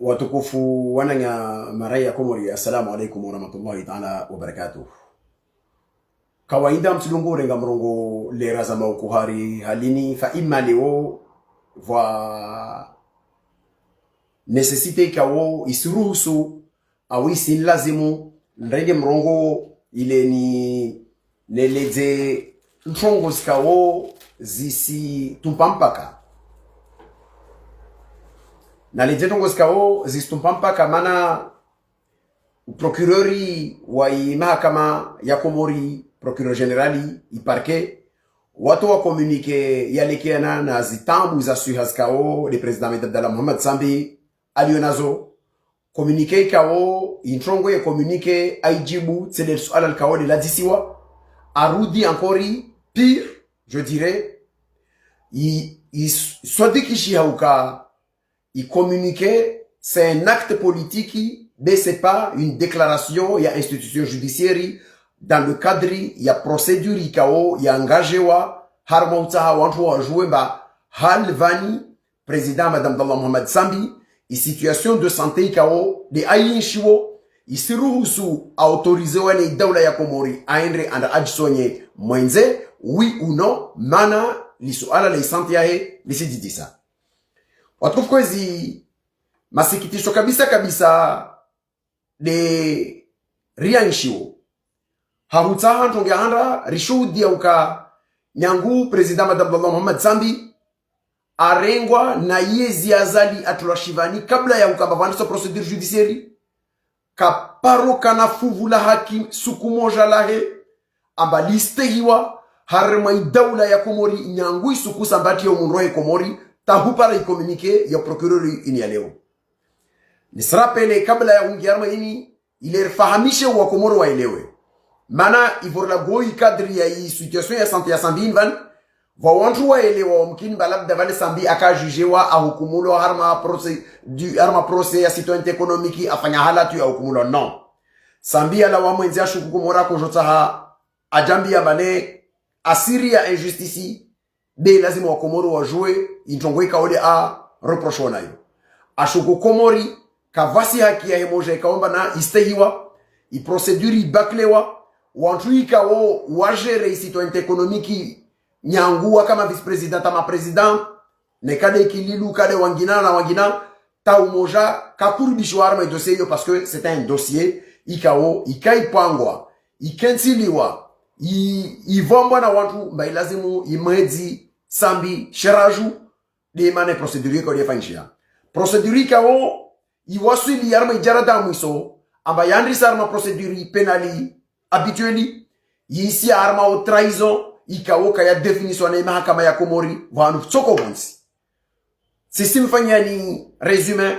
Watukufu wananya marai ya Komori, assalamu alaikum warahmatullahi ta'ala wabarakatuh. Kawaida mtulungu renga mrongo lera za maukuhari halini fa ima leo va necessite kawo isuruhusu au isi lazimu nrenge mrongo ile ni neleze nchongo zikawo zisi tumpampaka na leze nchongo zikawo zisi tumpampaka mana procureur wa mahakama ya Komori, procureur generali iparke watu wa communique yalekeana na zitambu za suhazkao le president Abdallah Mohamed Sambi alionazo communique kao introngo ya communique aijibu tsele suala alkao de ladisiwa arudi encore pire je dirais il swadiki hauka il communique c'est un acte politique mais c'est pas une déclaration ya institution judiciaire dans le cadre ya procédure ikao ya engagewa harmauta wantu wa jouemba halvani président madame Abdallah Mohamed Sambi i situation de santé ikao de ayinshiwo isiruhusu autorisé wane dawla ya Komori aendre anda ajisonye mwenze oui ou non mana lisuala la santé yae lisididisa watu kwezi masikitisho kabisa de rianshiwo hahutaha ntonge handa rishudi ya uka nyangu president madame Abdallah Mohamed Sambi arengwa na yezi azali atulashivani kabla ya ukambavandisa procedure judiciaire kaparo kana fuvula haki suku moja lahe amba liste hiwa harma idawla ya Komori nyangu isuku sambati ya umunroe Komori tahupara ikomunike ya procureur ini ya leo nisrapele kabla ya ungiarma ini ile fahamishe wa Komoro waelewe mana ivorla goi kadri ya hii situation ya santé ya Sambi invan va wantu waelewa mkini balabda vale Sambi akajujewa ahukumulo harma procès ya citoyenneté économique afanya halatu ya hukumulo non Sambi ala wa mwenzi ashuku Komora kujota ajambi ya bane asiri ya injustice de lazima wa Komoro wajue intongwe kaole a reproche nayo ashuku Komori kavasi haki ya hemoja ikaomba na istehiwa i procedure ibaklewa wantu ikao wajere citoyenneté économique nyangua kama vice president ama president ne kade kililu kade wangina na wangina ta umoja kakurudishwa arma dossier yo parce que c'est un dossier ikao ikaipangwa ikensiliwa ivombwa na watu mbailazimu imwezi Sambi sheraju de mane procedure ko defanyisha procedure ikao iwasili arma ijarada mwiso amba yandri sarma procedure penali habituellement ici arma au trahison ikawoka ya definition na mahakama ya Komori vanu tsoko bonsi system fanyani resume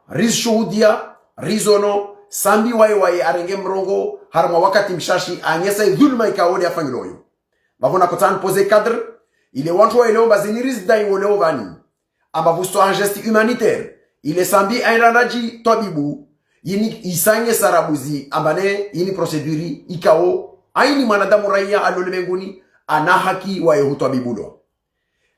rishuhudia rizono Sambi wai arenge mrongo harma wakati mshashi anyesa dhulma ikawode afangiloyo bavona kotan poser cadre ile wantu wa ile baziniris dai wole ovani amba vusto un geste humanitaire ile Sambi airanaji tobibu yini isanye sarabuzi ambane yini procedure ikao aini mwanadamu raia alolemenguni ana haki wa yehutwa bibulo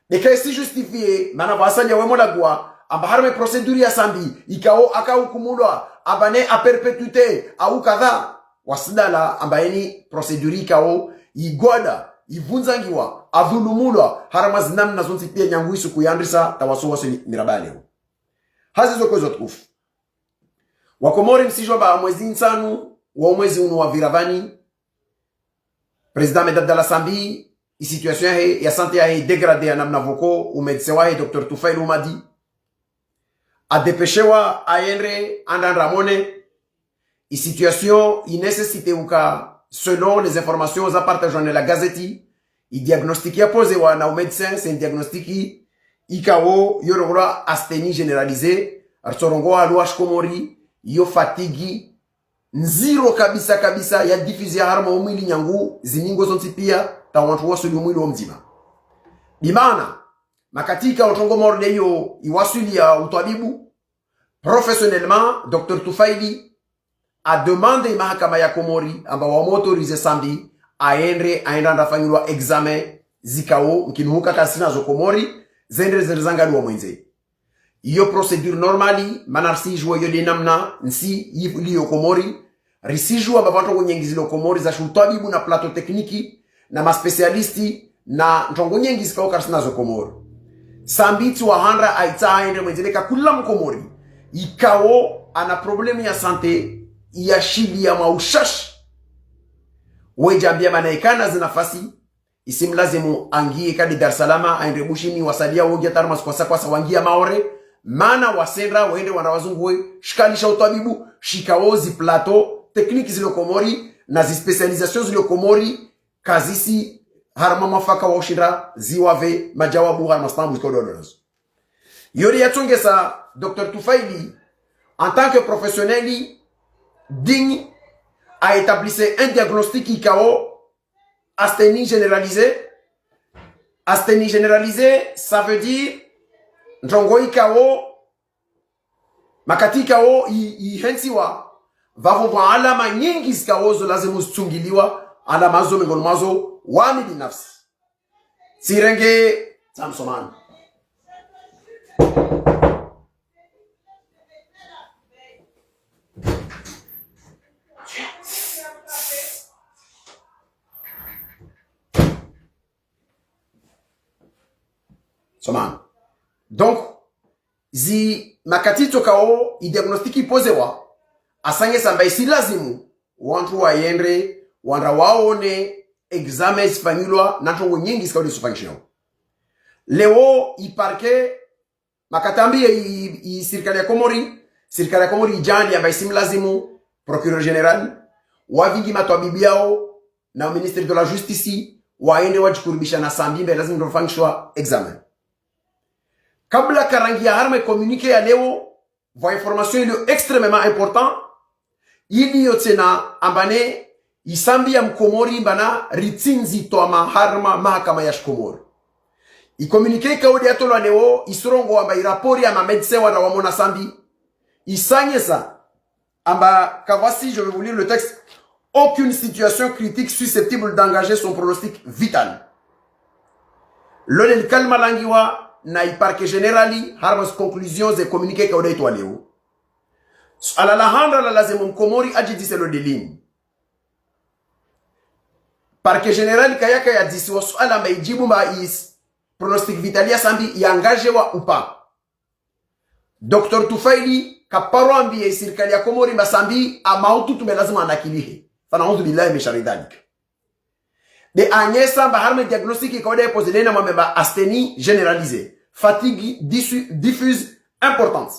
deka si justifié mana basanya wemolagwa amba harme procedure ya Sambi ikao akahukumulwa ambane a perpetuité au kadha wasidala ambayeni procedure ikao igoda ivunzangiwa avulumulwa harama zinamna zonsi pia nyanguisu kuyandrisa tawaso waso mirabale hazizo kozo tukufu Wakomori msijomba mwezi nsanu wa mwezi unu wa viravani president Abdallah Sambi i situation ya santé ya dégradé namna voko u médecin wa Dr Tufail Umadi a dépêchewa aendre andan ramone i situation i nécessité uka selon les informations à partager dans la gazette i diagnostiqué posé wa na médecin c'est un diagnostic ikao yorora asthénie généralisée arsorongo aluash Komori yo fatigi nziro kabisa ya diffuser harma umwili nyangu ziningo zonti pia ta watu wasuli umwili mzima bimana makatika otongo morde yo iwasuli ya utabibu professionnellement Dr Tufaili a demandé mahakama ya Komori amba wa motorize Sambi aenda ndafanywa examen zikao mkinuka kasina zo Komori zendre zanga wa mwenze Iyo procedure normali manarsi jua yode namna nsi liyo komori risijua babanto kunyengizi lo komori za shultabibu na plato tekniki na maspecialisti na ntongo nyengizi kao karsina zo komori sambiti wa handra aita aende mwenzeleka kula mkomori ikao ana problemu ya sante ya shili ya maushash wejambia manaikana zinafasi isimlazimu angie kadi Dar es Salaam aende bushini wasalia wogia tarmas kwa wangia maore mana wasendra waende wanawazunguwe shikalisha utabibu shikaozi plateau tekniki zilo komori na zispecialization zilo komori kazisi harma mafaka wa ushindra ziwave majawabu harma stambu kododonos yori yatongesa Dr Toufaili en tant que professionnel digne a établissé un diagnostic ICAO asthénie généralisée. Asthénie généralisée, ça veut dire njongo ICAO makati ICAO ihensiwa vavo alama nyingi zikao zo lazimu zitungiliwa alama zo miongoni mwazo wami binafsi sirenge Samsomani Soman. Donc, zi makati tokao i diagnostiki posewa asange samba isi lazimu wantu wa yendre wanda waone examen sifanyulwa na tongo nyingi sikao sufanyishio. Leo i parke makatambi i serikali ya Komori ijandi amba isi lazimu procureur general wavingi matwa bibiao na ministre de la justice waende wajikurubisha na sambimbe lazima ndofanyishwa examen. Kabla karangia harme communique ya leo va information ilio extrêmement important ili yotena ambane isambi ya mkomori mbana ritsinzi to ama harma mahakama ya shkomori i communique kaudi ya tolo leo isrongo amba irapori ya mamedse wada wamona sambi isanyesa amba kavasi je vais vous lire le texte aucune situation critique susceptible d'engager son pronostic vital lolel kalma langiwa na iparke generali harmas conclusions et communiqué kauda itwa leo ala la handra la lazima mkomori ajidise lo delini parke generali kayaka ya disi wa suala maijibu ma is pronostic vitalia sambi yangaje wa upa Dr Toufaili kaparo ambiye serikali ya Komori masambi amautu tumelazima anakilihe fana auzu billahi misharidalik de Agnesa Baharme diagnostic kauda epozelena mwameba asthénie généralisée, fatigue diffuse importante.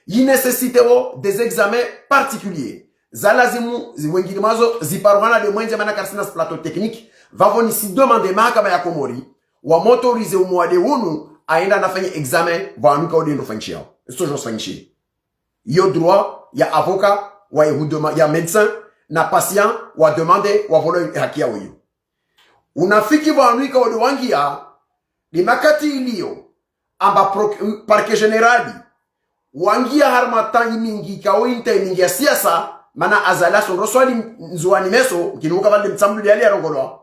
Il nécessite des examens particuliers. Zalazimu ziwengilimazo ziparwana de mwenje mana karsina plateau technique vavoni si demander mahakama ya Komori wa motorize umwade unu aenda nafanya examen vanu kauda ndo fanchia. Sojo fanchi. Yo droit ya avocat wa ya médecin na patient wa demander wa volo hakia huyo. Unafiki wanuika wadu wangia ni makati ilio amba parke generali wangia harmatangi mingi kawinta mingi ya siasa mana azala sonro swali nzuani meso kinuka vale mtsambu yali ya rongolwa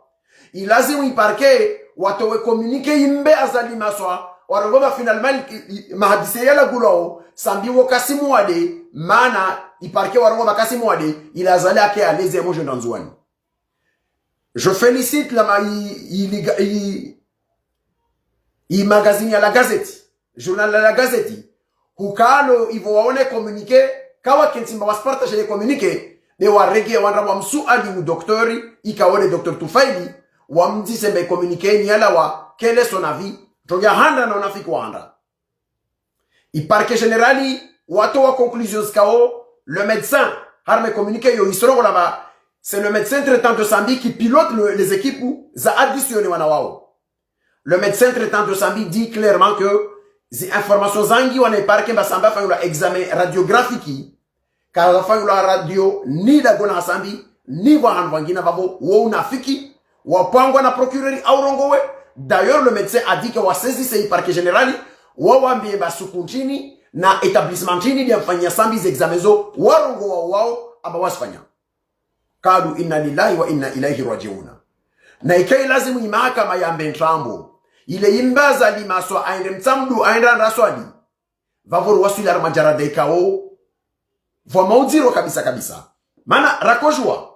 ilazimu iparke watowe komunike imbe azali maswa warongoma finalement mahadise yala gulao sambi wakasimu wade mana iparke warongoma kasimu wade ilazali ake aleze ya mojo nzuani. Je félicite magazine ya la Gazette, journal ya la Gazette. Hukalo ivo waone communiqué, kawa kensimba waspartage les communiqué, de warege wandra wamsu ali u doctori, ikaone Dr Toufaili, wamdi sembe communiqué nyala wa quel est son avis, toya handa na unafiki wanda. I parquet generali, wato wa conclusions kao, le médecin, harme communiqué yo isrongo là-bas. C'est le médecin traitant de Sambi qui pilote les équipes où ça additionne wanawao. Le médecin traitant de Sambi dit clairement que les informations zangi wana parke basamba fa un examen radiographique car fa la radio ni da gona Sambi ni wa hanwangina babo wo unafiki wa pangwa na procureur aurongowe. D'ailleurs le médecin a dit que wa saisi c'est parquet général wa wambie basukuntini na établissement tini dia mfanya Sambi examenzo warongo wao aba wasfanya. Kadu inna lillahi wa inna ilaihi rajiuna. Na ikai lazimu ni mahakama ya Mbentrambo. Ile imbaza limaswa aende mtamdu aende raswali. vavoro wasu la majara de kao vo maudiro kabisa kabisa mana rakojua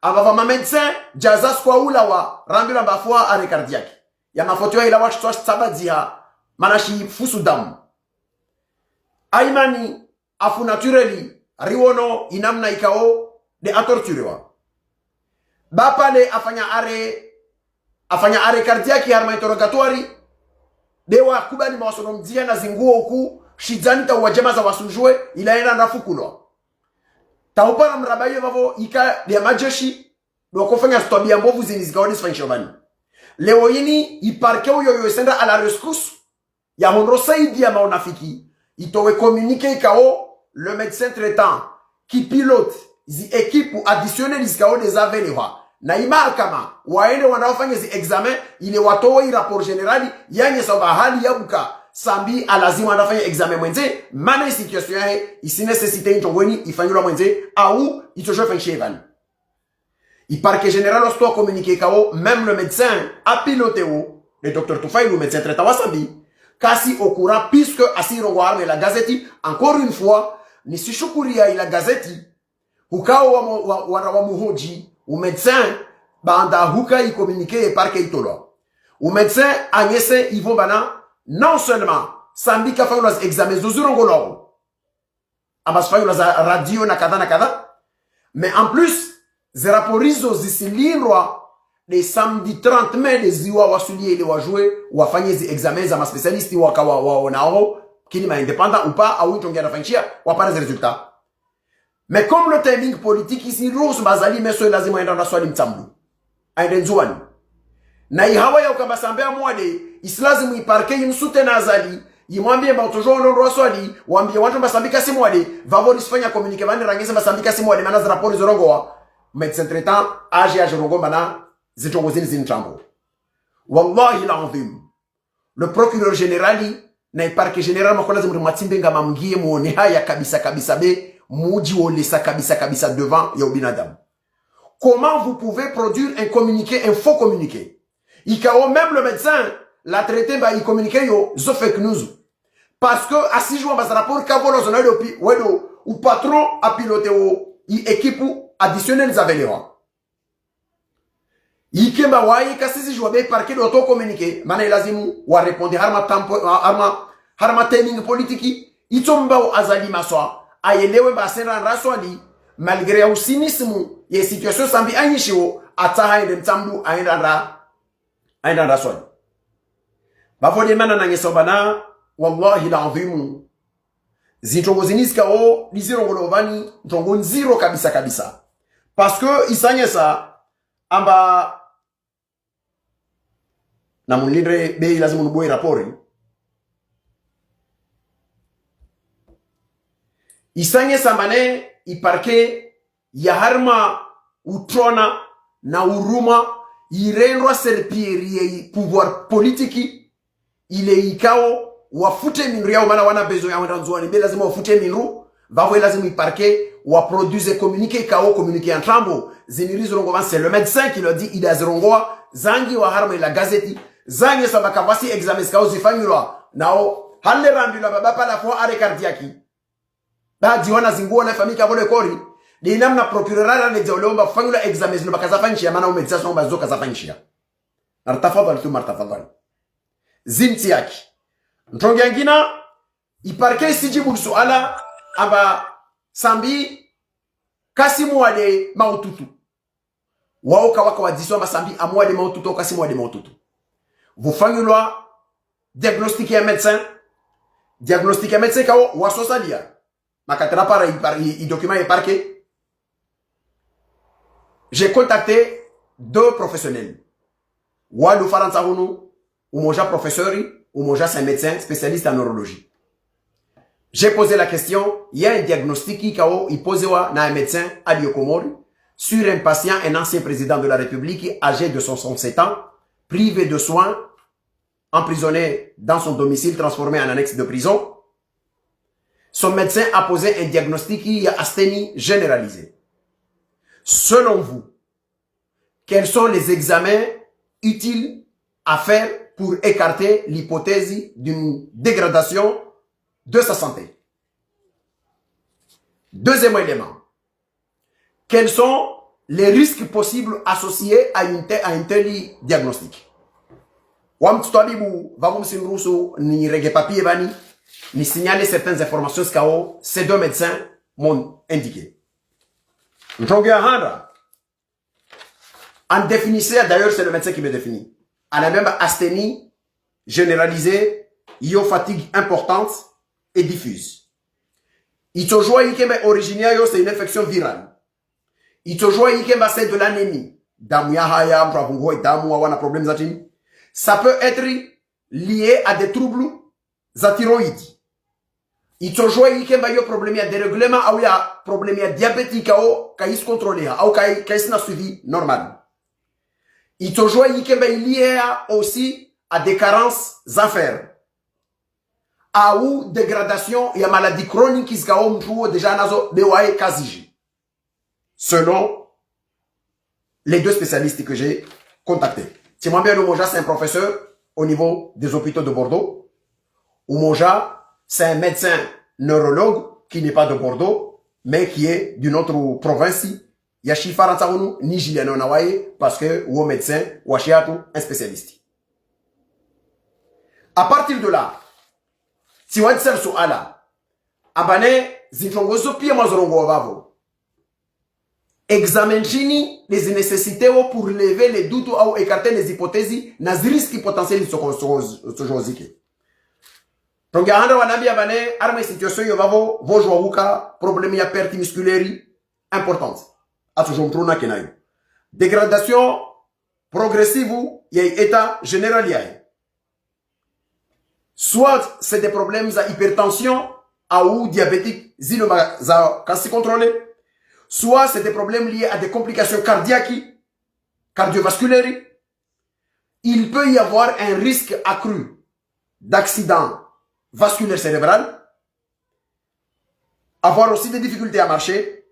avava ma médecin jazas kwa ula wa rambira bafwa are cardiaque ya mafoto ila wa twa sabadia mana shi fusu damu aimani afu naturally riwono inamna ikao de atorturewa bapale afanya are cardiaque harma interrogatoire dewa kubali mawasono mdia na zinguo huku shizani ta wajema za wasujue ilaenda ndafukulwa taupana mrabaye vavo ika ya majeshi do kufanya stobia mbovu zinizikaoni sfanshovani leo yini iparke uyo senda à la rescousse ya honro saidi ya maonafiki itowe communiquer ikao le médecin traitant qui pilote zi équipe additionnelle iskao des avelewa na ima kama waende wanaofanya zi examen ile watowe rapport generali yanye soba hali ya buka sambi alazima anafanya examen mwenze mana situation yae isi necessite ntongoni ifanyula mwenze au itojo fanchevan il parquet général osto communiquer kao même le médecin a piloté ou le docteur Toufaï le médecin traitant wasambi kasi au courant puisque asirongo arme la gazeti encore une fois ni sishukuria ila gazeti ukao wa muhoji u médecin banda huka i communiquer parquet itolo u médecin agnese ils vont bana non seulement sambi ka fa unas examens zozurongo loro abas fa unas radio na kada mais en plus zeraporizo zisilindwa de samedi 30 mai de ziwa wasulie ile wajue wafanye zi examens za maspecialisti wakawa waonao kini ma indépendant ou pas au tongia na fanchia wapana les résultats mais comme le timing politique ici rose bazali meso lazima enda na swali mtambu aende nzuani na ihawa ya ukambasambea mwade islazimu iparke imsute na azali imwambie ba toujours ndo swali waambie watu mbasambika si mwade vavori sifanya communiquer bani rangeza mbasambika si mwade mana rapport zorongo médecin traitant age rongo mana zitongo zinitrambo wallahi l'azim le procureur général na parquet général makona zimu matimbe ngama mngie muone haya kabisa be muji wolesa kabisa devant ya ubinadamu. Comment vous pouvez produire un communiqué, un faux communiqué? Ikao même le médecin l'a traité ba il communiqué yo zo fake news parce que à 6 jours bas rapport kavolo zona wedo ou patron a piloté o équipe additionnelle zavelewa ikemba wai kasisi jwa be parquet do to communiquer mana lazimu wa répondre harma timing politique itomba azali maswa ayelewe basera raswali malgré au cynisme ye situation sambi anyishiwo ataha ende mtambu aenda raswali bafode mana nangesobana wallahi l'azim zitongo ziniska o lizirongo vani ntongo nziro kabisa parce que isanyesa amba na munlindre be lazima nuboe rapori isanyesa mbane iparke ya harma utrona na uruma irendwa serpierie pouvoir politique ile ikao wafute minru yao mana wana bezo ya wanda nzuani be lazima wafute minru vavo lazima iparke wa produise communiquer ikao communiquer en trambo zinirizo rongo c'est le médecin qui le dit il a zirongo zangi wa harma ila gazeti zangi sabaka vasi examens kao zifanyulwa nao halle rambila baba pala fo are cardiaque ba diwana zinguo na famika vole kori ni namna procureur ne diolomba fanyula examens no bakazafanishia mana umedzaswa bazoka zafanishia artafadhali tu martafadhali zinti yake ntonge ngina iparke sijibu suala amba sambi kasimu wale maututu wao kawaka wadiswa masambi amwale maututu kasimu wale maututu vufanyulwa diagnostiquer médecin kao wasosalia makatra para i document et parquet. J'ai contacté 2 professionnels. Walou Faransahounu, Umoja professeur, Umoja c'est un médecin spécialiste en neurologie. J'ai posé la question, il y a un diagnostic qui il posé na un médecin à Lyokomori sur un patient, un ancien président de la République âgé de 67 ans, privé de soins, emprisonné dans son domicile, transformé en annexe de prison. Son médecin a posé un diagnostic qui a asthénie généralisée. Selon vous, quels sont les examens utiles à faire pour écarter l'hypothèse d'une dégradation de sa santé. Deuxième élément. Quels sont les risques possibles associés à un tel diagnostic? Wam tutoabibu, vavum simrusu, ni rege papier bani, ni signaler certaines informations que ces deux médecins m'ont indiqué. En définissant, d'ailleurs c'est le médecin qui me définit, à la même asthénie généralisée, fatigue importante et diffuse. Itojoa ikembe originaire, c'est une infection virale. Itojoa ikembe c'est de l'anémie. Damu ya haya, mtravungo et damu wana problème zatini. Ça peut être lié à des troubles à thyroïde. Itojoa ikembe yo problème ya dérèglement ou ya problème ya diabétique ou kaïs contrôlé ou kaïs na suivi normal. Itojoa ikembe lié aussi à des carences à fer. Ou dégradation, il y a maladie chronique qui se déjà nazo bewaye kaziji. Selon les deux spécialistes que j'ai contactés. Timon bien Umoja, c'est un professeur au niveau des hôpitaux de Bordeaux. Umoja, c'est un médecin neurologue qui n'est pas de Bordeaux, mais qui est d'une autre province. Yashi Farantaounu, ni Giliano Nawaye, parce que ou médecin, ou un spécialiste. À partir de là, si on dit so ala, abane zintongozo pia mazorongo wavo. Examenchini les nécessités pour lever les doutes ou écarter les hypothèses na risques potentiels de ce josike. Donc yahanda wanabi abane arme situation yo wavo vojwa wuka problème ya perte musculaire importante. Atujomtrona kenayo. Dégradation progressive ya état général yae. Soit c'est des problèmes à hypertension ou diabétique, quasi contrôlé. Soit c'est des problèmes liés à des complications cardiaques, cardiovasculaires. Il peut y avoir un risque accru d'accident vasculaire cérébral, avoir aussi des difficultés à marcher.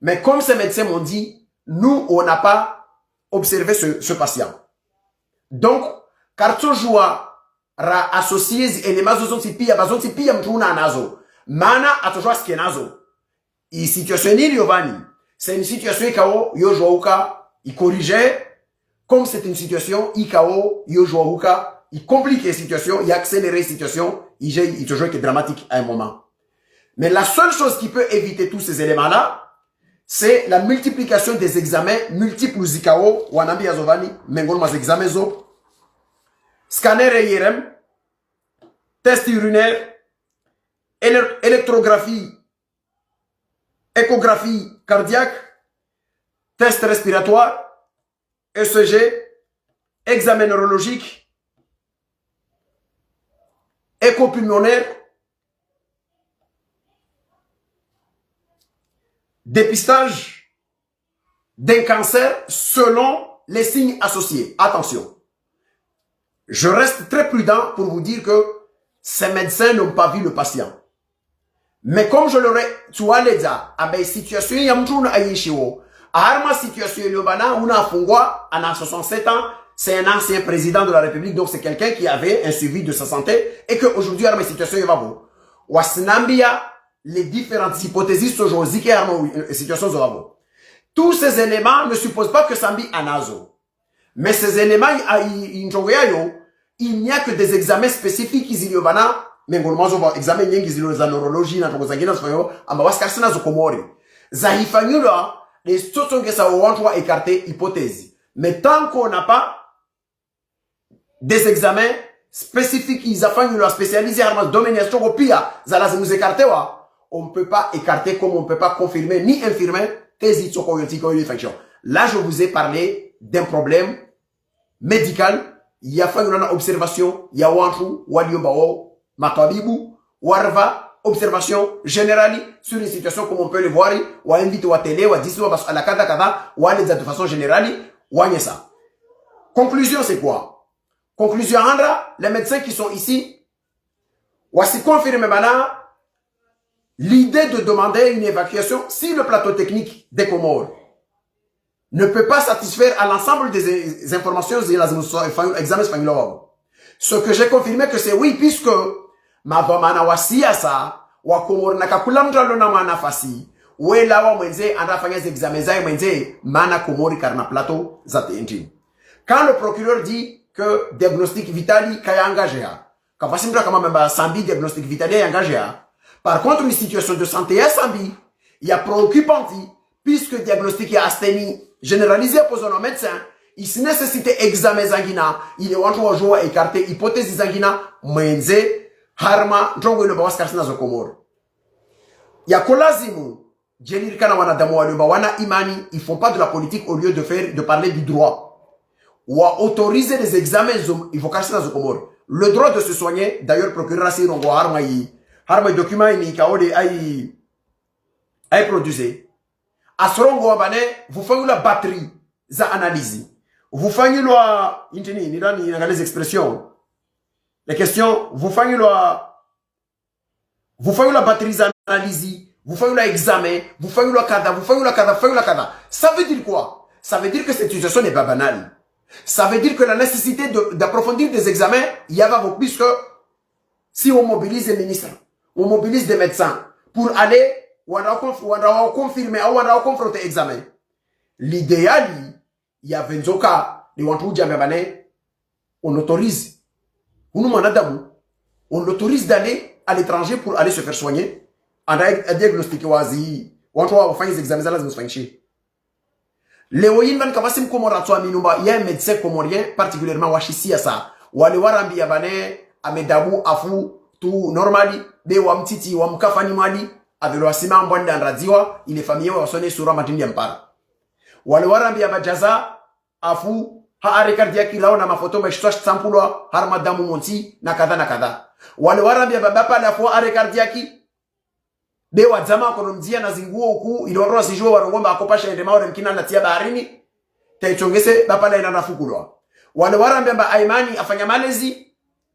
Mais comme ces médecins m'ont dit, nous, on n'a pas observé ce patient. Donc, carton joie ra associés éléments zozonti pia mtuna nazo mana atojwa ske nazo i situation ni yovani c'est une situation ikao yo jouka i corriger comme c'est une situation ikao yo jouka i compliquer situation i accélérer situation i toujours que dramatique à un moment. Mais la seule chose qui peut éviter tous ces éléments là c'est la multiplication des examens multiples ikao wanambi azovani mengon mas examens zo scanner IRM, test urinaire, électrographie, échographie cardiaque, test respiratoire, ECG, examen neurologique, écho pulmonaire, dépistage d'un cancer selon les signes associés. Attention. Je reste très prudent pour vous dire que ces médecins n'ont pas vu le patient. Mais comme je l'aurais, tu vois les gars, à ma situation, il y a un aïchiwo. À ma situation, il y a Fungwa, à 67 ans, c'est un ancien président de la République, donc c'est quelqu'un qui avait un suivi de sa santé, et qu'aujourd'hui, à ma situation, il va bon. Wasnambia, les différentes hypothèses sur Josike, à ma situation, il va bon. Tous ces éléments ne supposent pas que Sambi anazo. Mais ces éléments, il n'y a que des examens spécifiques qui sont là. Mais examen neurologie, les écarter hypothèse. Mais tant qu'on n'a pas des examens spécifiques, ils ont spécialisé dans le domaine on ne peut pas écarter comme on ne peut pas confirmer ni infirmer Là, je vous ai parlé d'un problème médical. Il y a fait une observation. Il y a observation générale sur une situation comme on peut le voir. Ou à inviter à télé, ou à dire à la kada, ou à de façon générale. Ou à ça. Conclusion, c'est quoi? Conclusion, les médecins qui sont ici, ou à se confirmer maintenant l'idée de demander une évacuation si le plateau technique des Comores ne peut pas satisfaire à l'ensemble des informations des examens. Ce que j'ai confirmé que c'est oui, puisque mavamana wa siasa wa Komoro na kakula mtu alona manafasi wela wa mwenze anafanya des examens za mwenze mana Komori karna plateau za TNT. Quand le procureur dit que diagnostic vitali kaya engagé quand fasimra kama memba Sambi diagnostic vitali est engagé par contre une situation de santé à Sambi il y a préoccupante puisque diagnostic est asthénie généralisé pour un médecin il se nécessite examen zangina il est wantu jour écarté hypothèse zangina mwenze harma ndongo ile bawas karsina zo Komoro ya kolazimu jenir kana wanadamu walioba wana imani ils font pas de la politique au lieu de parler du droit ou à autoriser des examens il faut karsina zo Komoro le droit de se soigner d'ailleurs procureur asi rongo harma document ni kaode ay produire asrongo wabane vous faites la batterie za analyse vous faites la intini ni dans les expressions les questions vous faites la batterie za analyse vous faites l'examen vous faites la kada vous faites la kada ça veut dire quoi ça veut dire que cette situation n'est pas banale ça veut dire que la nécessité d'approfondir des examens il y a beaucoup plus que si on mobilise les ministres on mobilise des médecins pour aller ou on confirmer ou on confronter l'examen. L'idéal, il y a 20 cas, on autorise, on l'autorise d'aller à l'étranger pour aller se faire soigner, on a diagnostiqué on va faire des examens à la Léoïne Van Kavasim Komoratso Aminumba, il y a un médecin comorien, particulièrement Wachici à ça, ou aller voir Ambi Yabane, Amedabu, Afu, tout normali, de Wamtiti, Wamkafani Mali, avec le Asima Mbwanda Andradiwa, il est familier wa sonné sur Ramatindi Ampara. Wale warambi ya bajaza, afu, haare kardiaki lao na mafoto meshtosh tsampulwa, harmadamu monti, na kada. Wale warambi ya babapa la fo haare kardiaki, de wadzama konomzia na zinguo uku, ilonroa sijua warongomba akopasha endema ore mkina na tia baharini, taichongese bapa la inanafukulwa. Wale warambi ya ba aimani afanya malezi,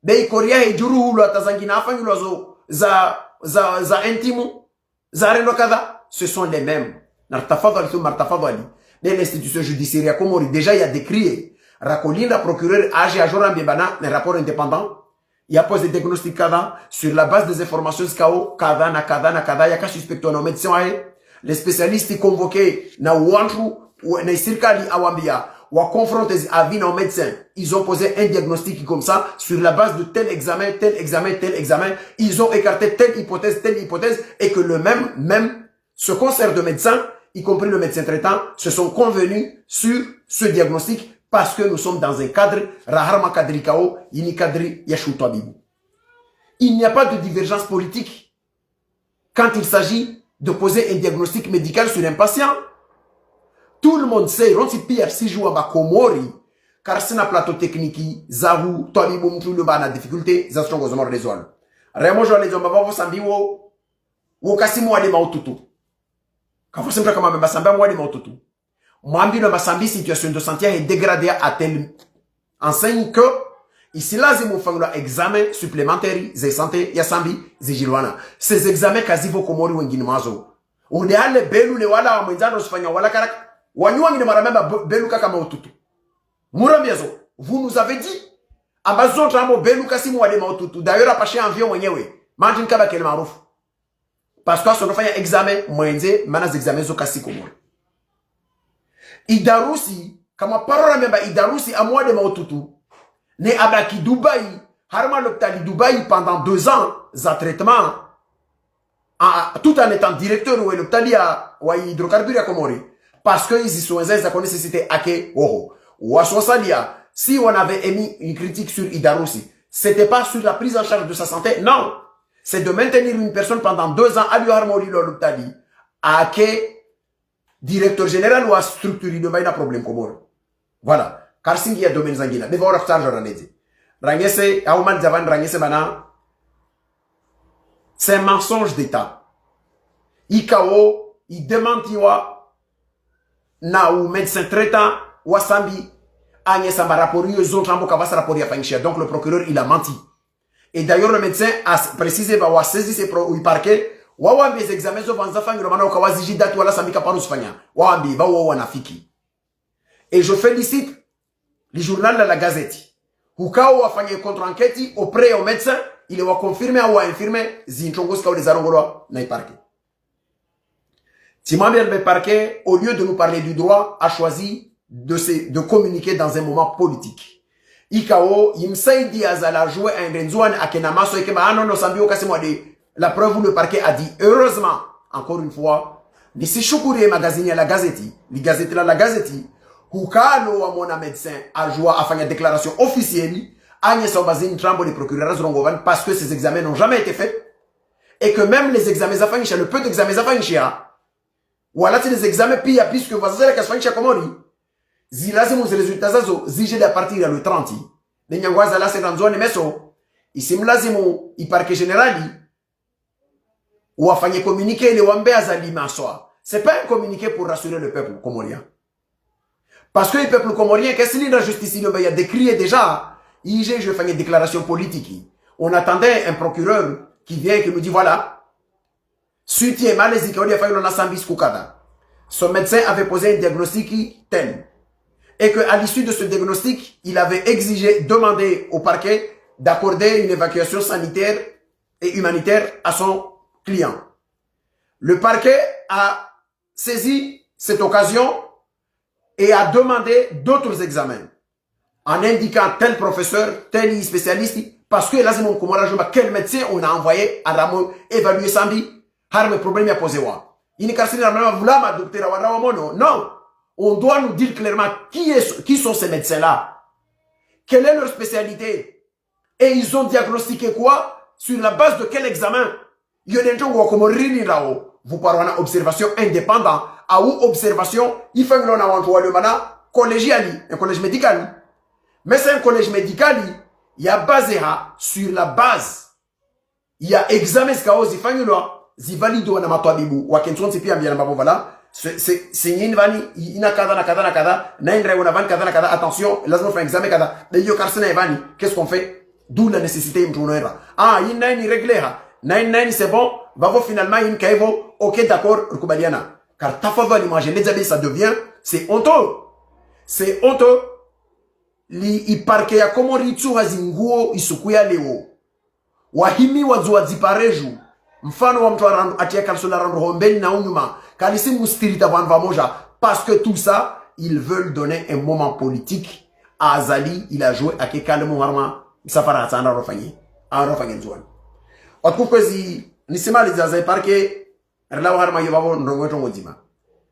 de ikoria hejuru hulu atazangina afanyulwa zo, za intimu, ce sont les mêmes. De l'institution judiciaire Komori, déjà il y a décrit. Rakolinda procureur agi à Joran Biebana, un rapport indépendant. Il y a posé des diagnostics kada sur la base des informations SKO, kada, il y a qu'à suspecter un médecin. Les spécialistes convoqués na Wantru ou na Sirkali Awambia ou à confronter avis nos médecins. Ils ont posé un diagnostic comme ça sur la base de tel examen. Ils ont écarté telle hypothèse, et que le même, ce concert de médecins, y compris le médecin traitant, se sont convenus sur ce diagnostic parce que nous sommes dans un cadre, Raharma Kadrikao, Yini Kadri Yashutwabibu. Il n'y a pas de divergence politique quand il s'agit de poser un diagnostic médical sur un patient. Tout le monde sait, on s'y pire si joue à Komori, car c'est un plateau technique, Zahu, Tobibu, tout le monde a difficulté, Zastron Gozomor les zones. Rémo Joa les hommes, Babo Sambiwo, ou Kassimo Alema Otutu. Quand vous savez comment Mbasamba moi les Otutu. Mwambi no Basambi, situation de santé est dégradée à tel enseigne que, ici là, c'est mon fanglo examen supplémentaire, zé santé, yasambi, zé jilwana. Ces examens quasi vos Komori ou Nguinmazo. On est allé belu le wala, Mwenzano, Spagnon, wala karak. Wanyuangi ne maramemba beluka kama ututu. Murambiazo, vous nous avez dit, Amazon tramo beluka si mwade ma ututu. D'ailleurs, apache envion wenyewe. Manjin kaba kele maruf. Parce que son fanya examen, mwenze, manas examen zo kasi komoro. Idarusi, kama parora memba Idarusi amwade ma ututu. Ne abaki Dubaï, harma l'hôpital Dubaï pendant 2 ans, za traitement, tout en étant directeur ou l'hôpital ya, ou hydrocarbures ya komori. Parce que ils sont ça connaissent c'était ake oh ou à si on avait émis une critique sur Idarusi, c'était pas sur la prise en charge de sa santé, non, c'est de maintenir une personne pendant 2 ans à lui harmonier l'hôpital ake directeur général ou à structure de maïna problème comme voilà car singi ya domaine zangina mais va raftar journaliste rangese auman javan rangese bana c'est un mensonge d'état ikao il démentiwa na ou médecin traitant wasambi anye samba rapport yo zon trambo kavasa rapport ya fanisha. Donc le procureur il a menti. Et d'ailleurs le médecin a précisé va wa saisi ses pro ou parquet wa wambi les examens zo vanza fangi no mana kawazi jidatu wala sambi kaparu sfanya wa wambi va wa wanafiki. Et je félicite le journal de la Gazette. Hukao wafanye contre-enquête auprès au médecin il est confirmé ou infirmé zinchongos ka des arongolo na parquet. Timamber le parquet, au lieu de nous parler du droit, a choisi de communiquer dans un moment politique. Ikao, imsaidi azala jouer un renzuan akenamaso et que non sambio kasimwa de la preuve où le parquet a dit heureusement, encore une fois, ni si shukuri magazine la gazette, li gazette la gazette, hukalo wa mona médecin a joué à faire une déclaration officielle, Agnès Obazine Trambo des procureurs Rongovan parce que ces examens n'ont jamais été faits et que même les examens afin le peu d'examens afin ou alors les examens pire puisque vous avez la question comment dit zilazimu les résultats zazo zije à partir le 30 les nyangwaza la c'est dans zone meso isimlazimu iparke generali ou afanye communiquer les wambea za limaswa c'est pas un communiqué pour rassurer le peuple comorien parce que le peuple comorien qu'est-ce qu'il la justice il y a décrié déjà IG je fais une déclaration politique on attendait un procureur qui vient et qui nous dit voilà suite et malaise qui a fait une assemblée koukada son médecin avait posé un diagnostic tel et que à l'issue de ce diagnostic il avait exigé demandé au parquet d'accorder une évacuation sanitaire et humanitaire à son client. Le parquet a saisi cette occasion et a demandé d'autres examens en indiquant tel professeur, tel spécialiste, parce que là, c'est mon commandant, quel médecin on a envoyé à Ramon évaluer Sambi, har le problème a posé wa. Il non, on doit nous dire clairement qui sont ces médecins-là, quelle est leur spécialité, et ils ont diagnostiqué quoi, sur la base de quel examen. Vous parlez d'une observation indépendante, ou observation, il faut que l'on a collégial, un collège médical. Mais c'est un collège médical, il y a basé sur la base. Il y a examen ce qu'il faut que valido na matwabibu wakenton tipi ambia na voilà c'est une vani ina kada na kada na kada na indre una van kada na kada attention lazima faire examen kada de yo karsena vani qu'est-ce qu'on fait d'où la nécessité mtunoera ina ni régler na c'est bon va voir finalement in kaivo OK d'accord rukubaliana car tafadhali imagine ça devient c'est honteux li iparke ya komori tu hazinguo isukuya leo wahimi wazua zipareju mfano wa mtu atia kalsola rando hombeni na unyuma kalisi mustirita vanva moja parce que tout ça ils veulent donner un moment politique à Azali il a joué à kekale muharma safara atanda rofanye nzwan otkukwezi nisema lizaza parke rela harma yobabo ndongoto ngozima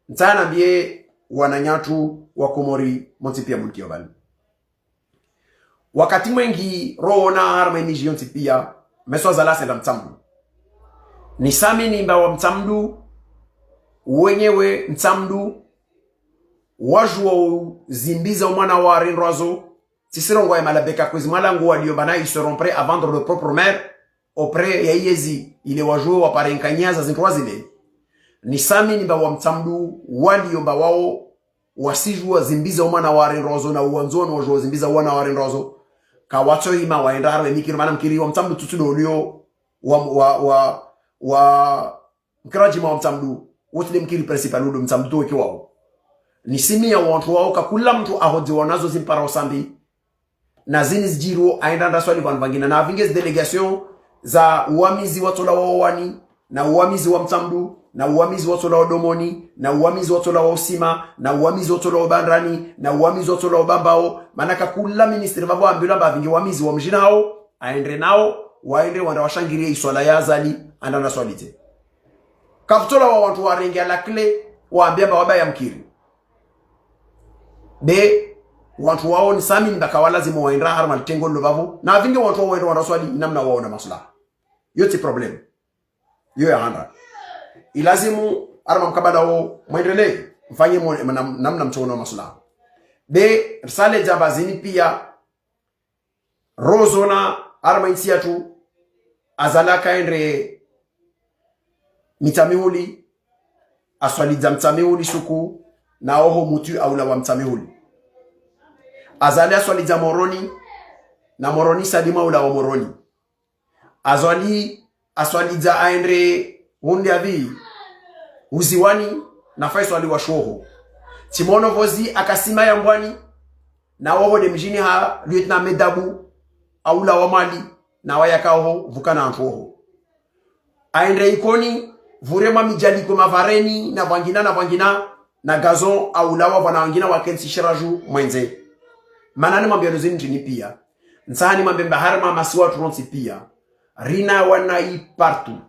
ntana bie wananyatu wa komori montipia mulkiobali wakati mwengi roona harma ni jionti pia meso zala senda mtambu ni sami ni mba wa mtamdu wenyewe mtamdu wajua zimbiza mwana wa rinrozo tisirongo ya malabeka kwezi malango waliobana ils seront prêts à vendre leur propre mère auprès ya yezi ile wajua waparenkanyaza zintroazile ni sami ni mba wa mtamdu waliomba wao wasijua zimbiza mwana wa rinrozo na uanzoni wajua zimbiza mwana wa rinrozo kawacho ima waenda harwe mikiri mana mkiri wa mtamdu tutudo ulio wa mkiraji wa mtamdu wote de mkiri principal udo mtamdu to wao ni simi ya watu wao kakula mtu ahodi wanazo zimpara usambi na zini zijiro aenda ndaswali kwa vangina na vinges delegation za uamizi watola wao wani na uamizi wa mtamdu na uamizi watola wadomoni na uamizi watola wa usima na uamizi watola wa bandrani na uamizi watola wa bambao manaka kula ministeri babo ambila ba vingi uamizi wa mjinao aende nao waende wanda washangirie iswala ya Azali anda na swalite kafutola wa watu warenge la kle waambia baba ya mkiri be watu wao ni sami ndaka lazima waenda harma tengo lobavu na vingi watu wao waenda wanaswali namna wao na maslaha yote problem yo ya handa ilazimu arma mkabada wao muendelee mfanye namna mchono wa maslaha be risale jabazini pia rozona arma insiatu azalaka endre mitamihuli aswaliza mtamihuli shuku na oho mutu au la wa mtamihuli azali aswaliza moroni na moroni sadima ula wa moroni azali aswaliza aendre hundi avi uziwani na faiswali wa shoho timono vozi akasima ya mbwani na oho de mjini ha lieutenant medabu au la wa mali na wayakao vukana antoho aende ikoni vurema mijaliko mavareni na vangina na gazon au lawa wana wangina wakensi shiraju mwenze manane mambiano zini pia nsani mambemba harma masiwa turonsi pia rina wanai partout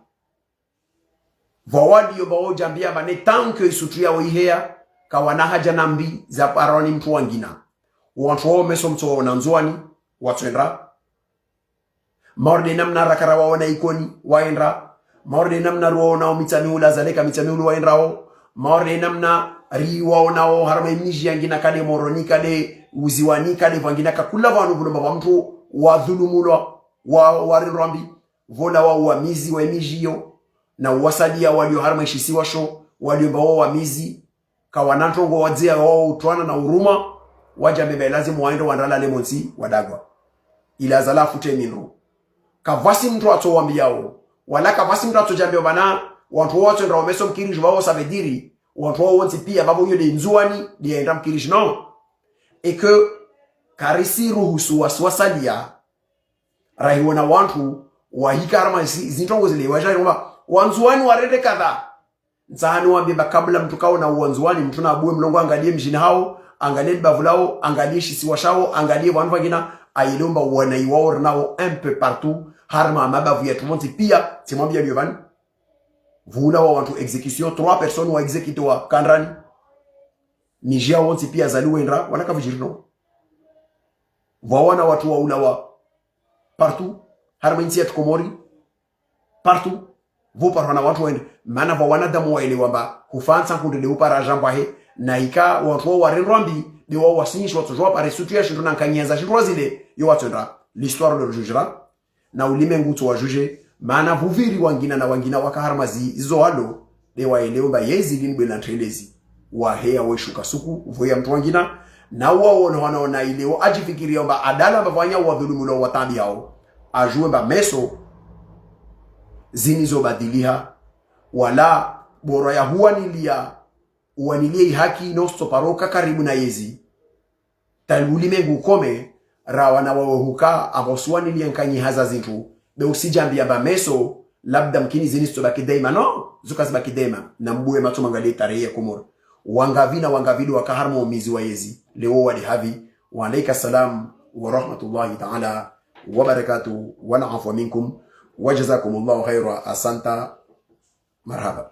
vawali yobawo jambia bane tanke isutria wihea kawana haja nambi za paroni mtu wangina watu wao meso mtu wa nanzuani watuendra maorde namna rakara waona ikoni waendra maorde namna ruona mitamiula zaleka mitamiulu waendrao maorde namna riwa onao harma miji yangina kale moroni kale uziwani kale vangina kakula vanu bulomba wa mtu wa dhulumulwa wa rinrambi vola wa uamizi wa mijiyo na wasalia walio harma ishisiwa sho walio bawo wamizi kawanantongo wadzia wao utwana na uruma waja bebe lazima waende wandala lemonsi wadagwa ila zala fute minro kavasi mtu atowambiao wala kavasi mtu atojambia bana watu wote ndio wameso mkiriji wao sabediri watu wao wote pia babo yule nzuani ndienda mkiriji no et que karisi ruhusu waswasalia raiwana wantu wahikarama zintongo zile wajairoma wanzuani warende kadha nzahani wambeba kabla mtu kao na wanzuani mtu na abuwe mlongo angalie mjini hao angalie bavulao angalie shisiwa shao angalie wanu wagina ayilomba wanaiwao nao un peu partout harma mabavu ya tumonti pia timwambia liovani vula wa wantu execution 3 personnes wa execute wa kandrani nijia wanti pia zaluendra wanaka vijirino wawana watu wa ulawa partout harma inti ya tukomori partout vopa wana watu wende mana va wanadamu waelewamba kufansa kundele upara jambahe na ika watu wa renrambi de wa wasinishi watu jwa pare situation tuna kanyaza shirwa zile yo watendra l'histoire le jugera na ulimengu tu wa juge mana vuviri wangina na wangina wakaharmazi izo halo de waelewamba yezi linbwe na trelezi wa hea weshuka suku voya mtu wangina na wao wanaona ileo ajifikiria kwamba adala bavanya wa dhulumu lo watambi hao ajue ba meso zinizobadiliha wala bora ya huanilia uanilie haki nosto paroka karibu na yezi talulimengu kome rawana wawe huka aboswanilia nkanyi haza zintu be usijambia ba meso labda mkini zinisto baki daima no zukazi baki daima na mbuwe matu mangalie tarehe ya Komoro wangavina wangavidu wakaharma umizi wa yezi leo wali havi wa alaika salam wa rahmatullahi ta'ala wa barakatuh wa na'afu minkum وجزاكم الله خيرا. أسانتا مرحبا.